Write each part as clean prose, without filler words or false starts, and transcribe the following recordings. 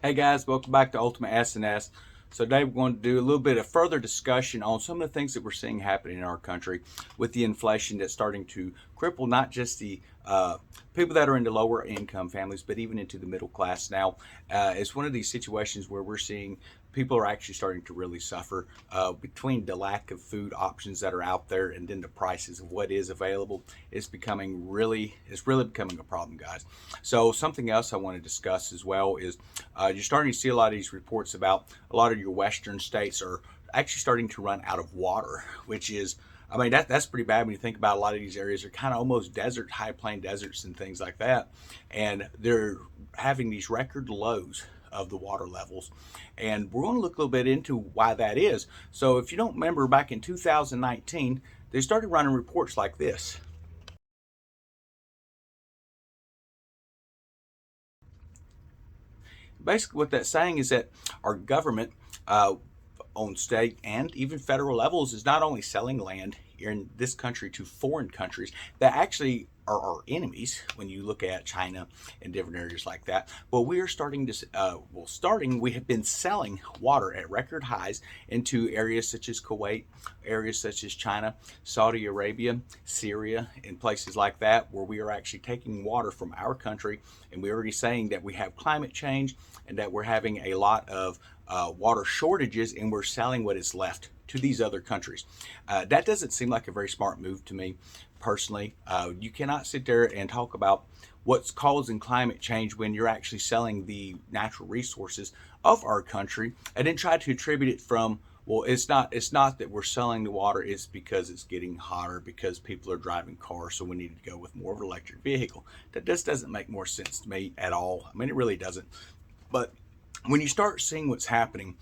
Hey guys, welcome back to Ultimate S&S. So today we're going to do a little bit of further discussion on some of the things that we're seeing happening in our country with the inflation that's starting to cripple not just the people that are into lower income families, but even into the middle class now. It's one of these situations where we're seeing people are actually starting to really suffer between the lack of food options that are out there and then the prices of what is available. It's really becoming a problem, guys. So something else I want to discuss as well is you're starting to see a lot of these reports about a lot of your western states are actually starting to run out of water, which is that's pretty bad when you think about a lot of these areas are kind of almost desert, high plain deserts and things like that, and they're having these record lows of the water levels. And we're going to look a little bit into why that is. So if you don't remember, back in 2019, they started running reports like this. Basically, what that's saying is that our government, on state and even federal levels, is not only selling land here in this country to foreign countries that actually are our enemies when you look at China and different areas like that. But we are starting to, we have been selling water at record highs into areas such as Kuwait, areas such as China, Saudi Arabia, Syria, and places like that, where we are actually taking water from our country. And we're already saying that we have climate change and that we're having a lot of water shortages, and we're selling what is left to these other countries. That doesn't seem like a very smart move to me personally. You cannot sit there and talk about what's causing climate change when you're actually selling the natural resources of our country and then try to attribute it from, well, it's not that we're selling the water, it's because it's getting hotter because people are driving cars, so we need to go with more of an electric vehicle. That just doesn't make more sense to me at all. I mean, it really doesn't. But when you start seeing what's happening,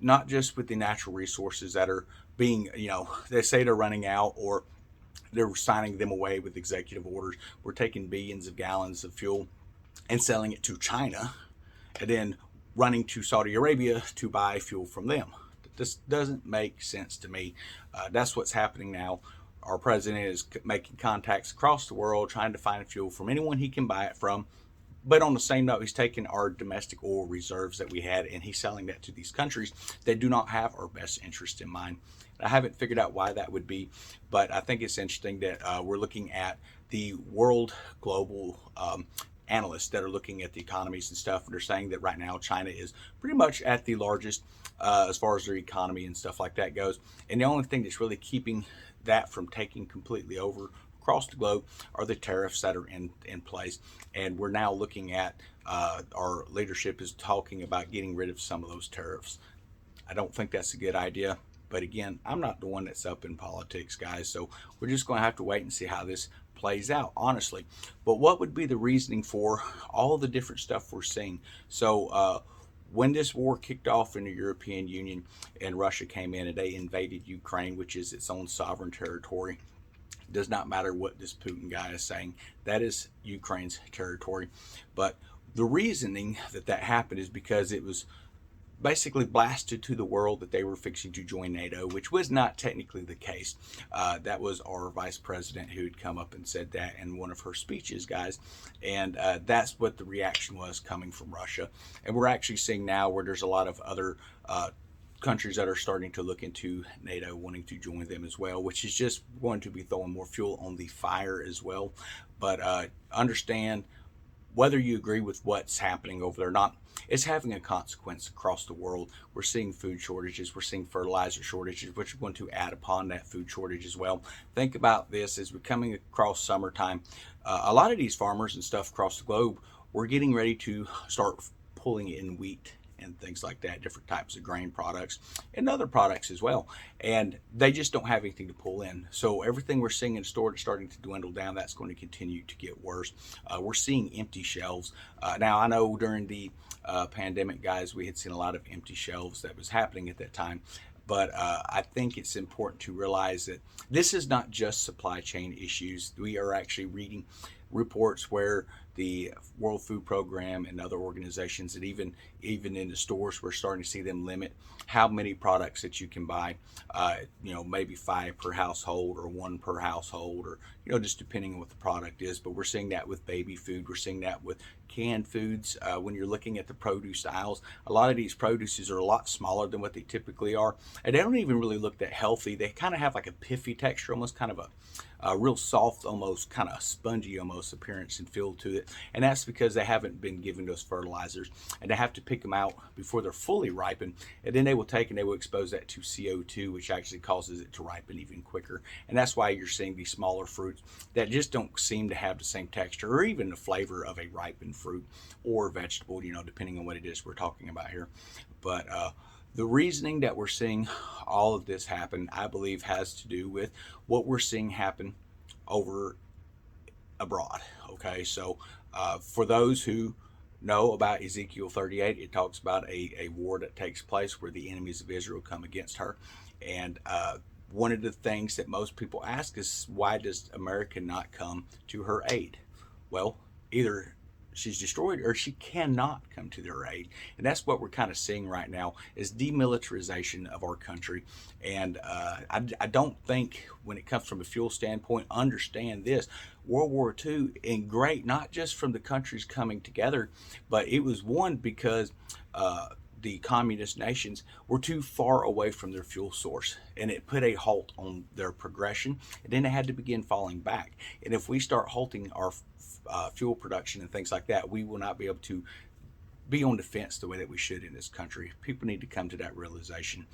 not just with the natural resources that are being, they say they're running out or they're signing them away with executive orders. We're taking billions of gallons of fuel and selling it to China and then running to Saudi Arabia to buy fuel from them. This doesn't make sense to me. That's what's happening now. Our president is making contacts across the world trying to find fuel from anyone he can buy it from. But on the same note, he's taking our domestic oil reserves that we had and he's selling that to these countries that do not have our best interest in mind. I haven't figured out why that would be, but I think it's interesting that we're looking at the world global analysts that are looking at the economies and stuff, and they're saying that right now China is pretty much at the largest as far as their economy and stuff like that goes. And the only thing that's really keeping that from taking completely over across the globe are the tariffs that are in place. And we're now looking at our leadership is talking about getting rid of some of those tariffs. I don't think that's a good idea. But again, I'm not the one that's up in politics, guys. So we're just going to have to wait and see how this plays out, honestly. But what would be the reasoning for all the different stuff we're seeing? So, when this war kicked off in the European Union and Russia came in and they invaded Ukraine, which is its own sovereign territory, does not matter what this Putin guy is saying. That is Ukraine's territory. But the reasoning that that happened is because it was basically blasted to the world that they were fixing to join NATO, which was not technically the case. That was our vice president who had come up and said that in one of her speeches, guys. And that's what the reaction was coming from Russia. And we're actually seeing now where there's a lot of other countries that are starting to look into NATO, wanting to join them as well, which is just going to be throwing more fuel on the fire as well. But understand, whether you agree with what's happening over there or not, it's having a consequence across the world. We're seeing food shortages, we're seeing fertilizer shortages, which are going to add upon that food shortage as well. Think about this as we're coming across summertime. A lot of these farmers and stuff across the globe, we're getting ready to start pulling in wheat and things like that, different types of grain products and other products as well. And they just don't have anything to pull in. So everything we're seeing in store is starting to dwindle down. That's going to continue to get worse. We're seeing empty shelves. Now, I know during the pandemic, guys, we had seen a lot of empty shelves that was happening at that time. But I think it's important to realize that this is not just supply chain issues. We are actually reading reports where the World Food Program and other organizations, that even in the stores, we're starting to see them limit how many products that you can buy. Maybe 5 per household or 1 per household, or just depending on what the product is. But we're seeing that with baby food. We're seeing that with canned foods, when you're looking at the produce aisles, a lot of these produces are a lot smaller than what they typically are, and they don't even really look that healthy. They kind of have like a piffy texture, almost kind of a real soft, almost kind of spongy almost appearance and feel to it, and that's because they haven't been given those fertilizers, and they have to pick them out before they're fully ripened, and then they will take and they will expose that to CO2, which actually causes it to ripen even quicker. And that's why you're seeing these smaller fruits that just don't seem to have the same texture or even the flavor of a ripened fruit or vegetable, depending on what it is we're talking about here. But the reasoning that we're seeing all of this happen, I believe, has to do with what we're seeing happen over abroad. Okay, so for those who know about Ezekiel 38, it talks about a war that takes place where the enemies of Israel come against her. And one of the things that most people ask is, why does America not come to her aid? Well, either she's destroyed or she cannot come to their aid, and that's what we're kind of seeing right now, is demilitarization of our country. And I don't think, when it comes from a fuel standpoint, understand this: World War II, and great, not just from the countries coming together, but it was won because the communist nations were too far away from their fuel source, and it put a halt on their progression, and then they had to begin falling back. And if we start halting our fuel production and things like that, we will not be able to be on defense the way that we should in this country. People need to come to that realization.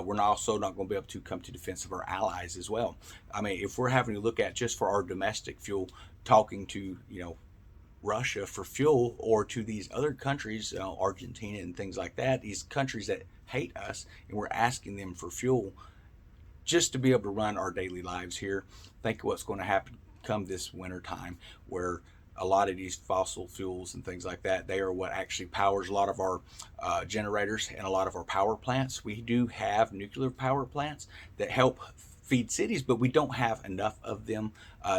We're also not going to be able to come to defense of our allies as well. I mean, if we're having to look at just for our domestic fuel, talking to Russia for fuel, or to these other countries, Argentina and things like that, these countries that hate us, and we're asking them for fuel just to be able to run our daily lives here. Think of what's going to happen come this winter time, where a lot of these fossil fuels and things like that, they are what actually powers a lot of our generators and a lot of our power plants. We do have nuclear power plants that help feed cities, but we don't have enough of them.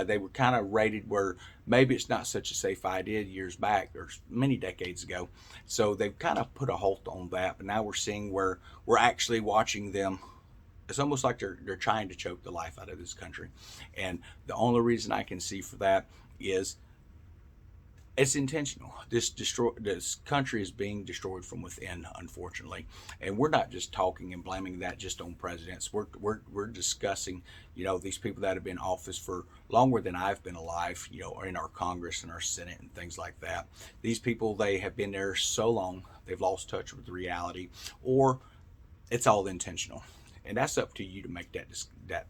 They were kind of rated where maybe it's not such a safe idea years back, or many decades ago. So they've kind of put a halt on that. But now we're seeing where we're actually watching them. It's almost like they're trying to choke the life out of this country. And the only reason I can see for that is it's intentional. This country is being destroyed from within, unfortunately, and we're not just talking and blaming that just on presidents. We're discussing, these people that have been in office for longer than I've been alive, or in our Congress and our Senate and things like that. These people, they have been there so long, they've lost touch with reality, or it's all intentional, and that's up to you to make that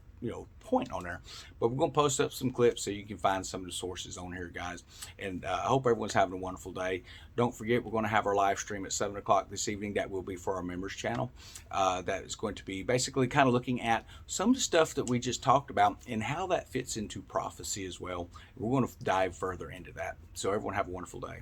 point on there. But we're going to post up some clips so you can find some of the sources on here, guys. And I hope everyone's having a wonderful day. Don't forget, we're going to have our live stream at 7 o'clock this evening. That will be for our members channel. That is going to be basically kind of looking at some of the stuff that we just talked about and how that fits into prophecy as well. We're going to dive further into that. So everyone have a wonderful day.